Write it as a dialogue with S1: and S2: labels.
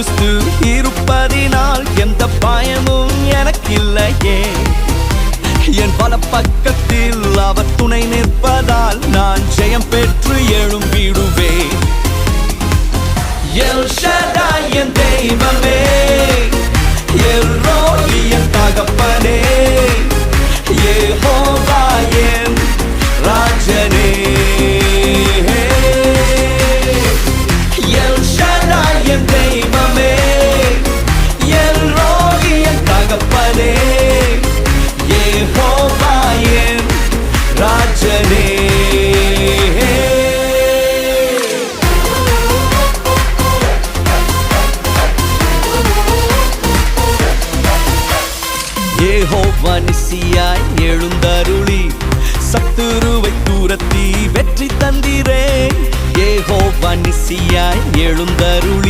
S1: கிறிஸ்து இருப்பதினால் எந்த பயமும் எனக்கில்லையே. என் பல பக்கத்தில் அவர் துணை நிற்பதால் நான் ஜெயம் பெற்று எழும்பிடுவேன். எல் ஷடாய் என் தெய்வமே, எல் ரோயி என் தகப்பனே, யெகோவா என் ராஜனே. எல் ஷடாய் என் தெய்வமே, எல் ரோயி என் தகப்பனே, யெகோவா என் ராஜனே. யெகோவா நிசியாய் எழுந்தருளி சத்துருவை தூரத்தி வெற்றி தந்திரே. யெகோவா நிசியாய் எழுந்தருளி